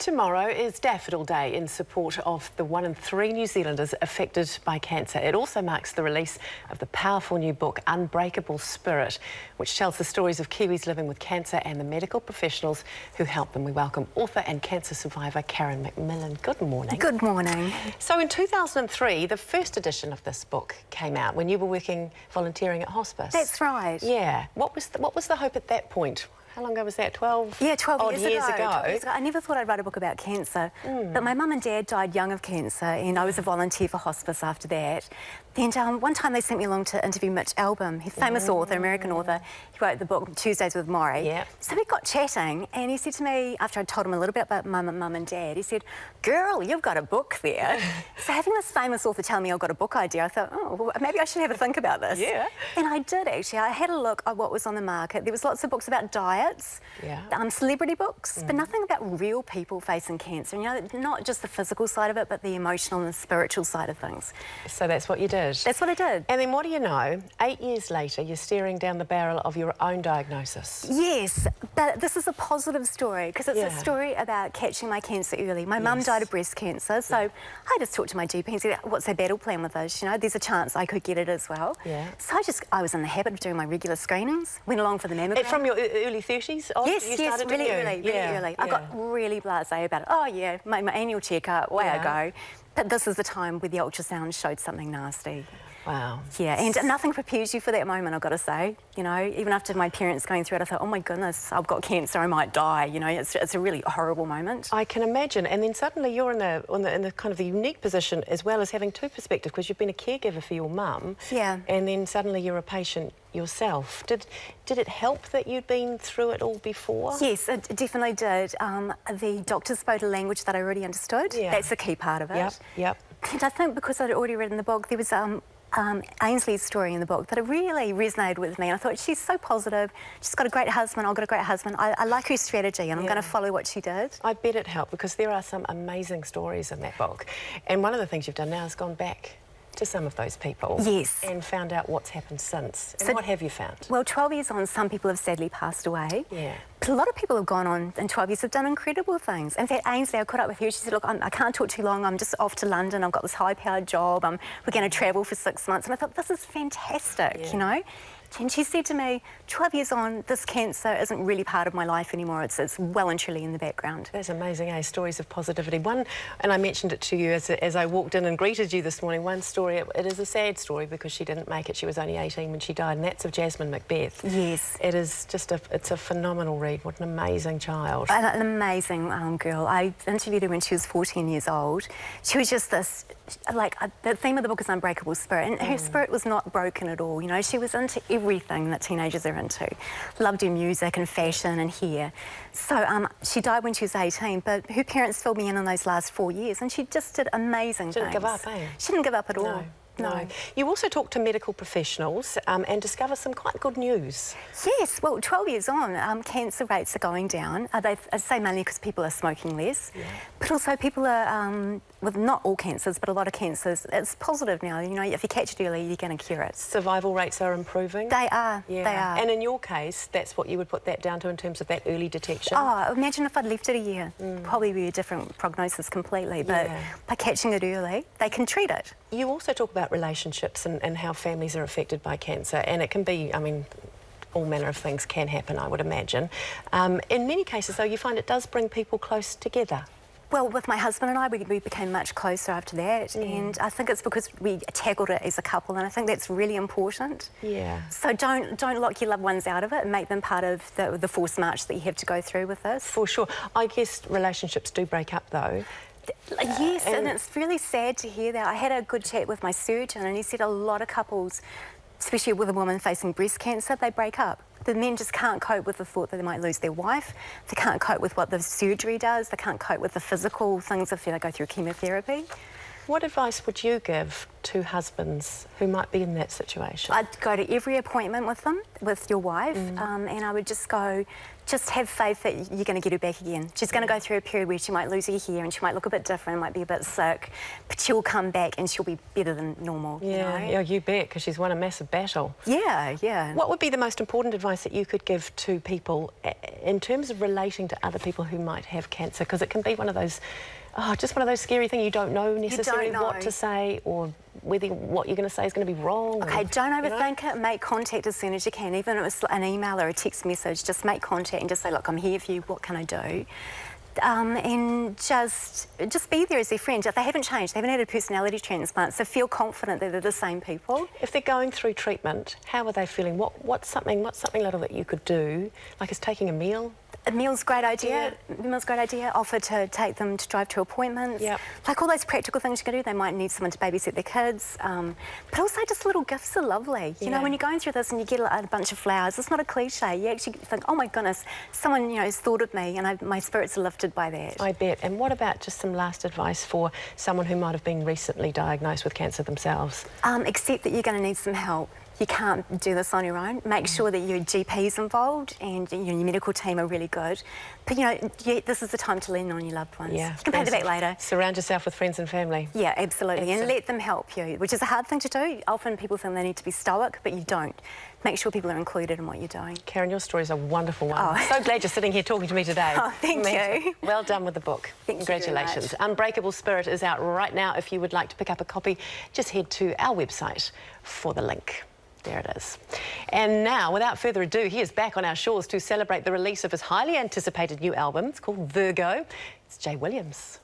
Tomorrow is Daffodil Day in support of the 1 in 3 New Zealanders affected by cancer. It also marks the release of the powerful new book, Unbreakable Spirit, which tells the stories of Kiwis living with cancer and the medical professionals who help them. We welcome author and cancer survivor Karen McMillan. Good morning. Good morning. So in 2003, the first edition of this book came out when you were volunteering at hospice. That's right. Yeah. What was the hope at that point? How long ago was that? 12? Yeah, 12 years ago. 12 years ago. I never thought I'd write a book about cancer. But my mum and dad died young of cancer, and I was a volunteer for hospice after that. And one time they sent me along to interview Mitch Albom, he's a famous author, American author. He wrote the book Tuesdays with Maury. Yeah. So we got chatting, and he said to me, after I told him a little bit about mum and dad, he said, "Girl, you've got a book there." So having this famous author tell me I've got a book idea, I thought, oh, well, maybe I should have a think about this. Yeah. And I did, actually. I had a look at what was on the market. There was lots of books about diets, celebrity books, but nothing about real people facing cancer. You know, not just the physical side of it, but the emotional and the spiritual side of things. So that's what you did? That's what I did. And then what do you know? 8 years later, you're staring down the barrel of your own diagnosis. Yes, but this is a positive story because it's a story about catching my cancer early. My mum died of breast cancer, so I just talked to my GP and said, what's their battle plan with this? You know, there's a chance I could get it as well. Yeah. So I was in the habit of doing my regular screenings, went along for the mammogram. From your early 30s on? Yes, really early. I got really blasé about it. Oh yeah, my annual checkup, away I go. But this is the time where the ultrasound showed something nasty. Wow. Yeah, and nothing prepares you for that moment, I've got to say. You know, even after my parents going through it, I thought, oh my goodness, I've got cancer, I might die. You know, it's a really horrible moment. I can imagine. And then suddenly you're in the kind of the unique position as well as having two perspectives, because you've been a caregiver for your mum. Yeah. And then suddenly you're a patient yourself. Did it help that you'd been through it all before? Yes, it definitely did. The doctors spoke a language that I already understood. Yeah. That's the key part of it. Yep. And I think because I'd already written the book, there was Ainsley's story in the book that it really resonated with me. And I thought, she's so positive. She's got a great husband. I've got a great husband. I like her strategy, and I'm going to follow what she did. I bet it helped, because there are some amazing stories in that book. And one of the things you've done now is gone back to some of those people. Yes. And found out what's happened since. And so, what have you found? Well, 12 years on, some people have sadly passed away. Yeah. But a lot of people have gone on in 12 years, have done incredible things. In fact, Ainsley, I caught up with her. She said, look, I can't talk too long. I'm just off to London. I've got this high-powered job. We're going to travel for 6 months. And I thought, this is fantastic, you know? And she said to me, 12 years on, this cancer isn't really part of my life anymore. It's well and truly in the background. That's amazing, eh? Stories of positivity. One, and I mentioned it to you as I walked in and greeted you this morning, one story, it is a sad story because she didn't make it. She was only 18 when she died, and that's of Jasmine Macbeth. Yes. It is just it's a phenomenal read. What an amazing child. An amazing girl. I interviewed her when she was 14 years old. She was just this, the theme of the book is Unbreakable Spirit, and her spirit was not broken at all. You know, she was into everything that teenagers are into. Loved her music and fashion and hair. So she died when she was 18, but her parents filled me in on those last 4 years, and she just did amazing things. She didn't give up, eh? She didn't give up at all. No. You also talk to medical professionals and discover some quite good news. Yes, well, 12 years on, cancer rates are going down. I say mainly because people are smoking less, but also people are, with not all cancers, but a lot of cancers, it's positive now. You know, if you catch it early, you're going to cure it. Survival rates are improving? They are, they are. And in your case, that's what you would put that down to in terms of that early detection? Oh, imagine if I'd left it a year. Probably be a different prognosis completely, but by catching it early, they can treat it. You also talk about relationships and how families are affected by cancer, and it can be, I mean, all manner of things can happen, I would imagine. In many cases, though, you find it does bring people close together. Well, with my husband and I, we became much closer after that, and I think it's because we tackled it as a couple, and I think that's really important. Yeah. So don't lock your loved ones out of it and make them part of the forced march that you have to go through with this. For sure. I guess relationships do break up, though. Yes, and it's really sad to hear that. I had a good chat with my surgeon, and he said a lot of couples, especially with a woman facing breast cancer, they break up. The men just can't cope with the thought that they might lose their wife. They can't cope with what the surgery does. They can't cope with the physical things if they go through chemotherapy. What advice would you give to husbands who might be in that situation? I'd go to every appointment with them, with your wife, and I would just go, just have faith that you're going to get her back again. She's going to go through a period where she might lose her hair and she might look a bit different, might be a bit sick, but she'll come back and she'll be better than normal. Yeah, you know? yeah, you bet, because she's won a massive battle. Yeah, yeah. What would be the most important advice that you could give to people in terms of relating to other people who might have cancer? Because it can be one of those, just one of those scary things. You don't know necessarily what to say, or whether what you're going to say is going to be wrong. Okay, don't overthink it. Make contact as soon as you can. Even if it's an email or a text message, just make contact and just say, look, I'm here for you, what can I do? And just be there as their friend. If they haven't changed, they haven't had a personality transplant, so feel confident that they're the same people. If they're going through treatment, how are they feeling? What's something little that you could do, like is taking a meal? A meal's a great idea. A meal's a great idea. Offer to take them to drive to appointments. Yep. Like all those practical things you can do. They might need someone to babysit their kids. But also just little gifts are lovely. You know, when you're going through this and you get a bunch of flowers, it's not a cliche. You actually think, oh my goodness, someone, you know, has thought of me, and my spirits are lifted by that. I bet. And what about just some last advice for someone who might have been recently diagnosed with cancer themselves? Accept that you're going to need some help. You can't do this on your own. Make sure that your GP's involved and your medical team are really good. But, you know, this is the time to lean on your loved ones. Yeah. You can pay the back later. Surround yourself with friends and family. Yeah, absolutely. And let them help you, which is a hard thing to do. Often people think they need to be stoic, but you don't. Make sure people are included in what you're doing. Karen, your story is a wonderful one. Oh. So glad you're sitting here talking to me today. Oh, thank you. Well done with the book. Congratulations. Unbreakable Spirit is out right now. If you would like to pick up a copy, just head to our website for the link. There it is. And now, without further ado, he is back on our shores to celebrate the release of his highly anticipated new album. It's called Virgo. It's Jay Williams.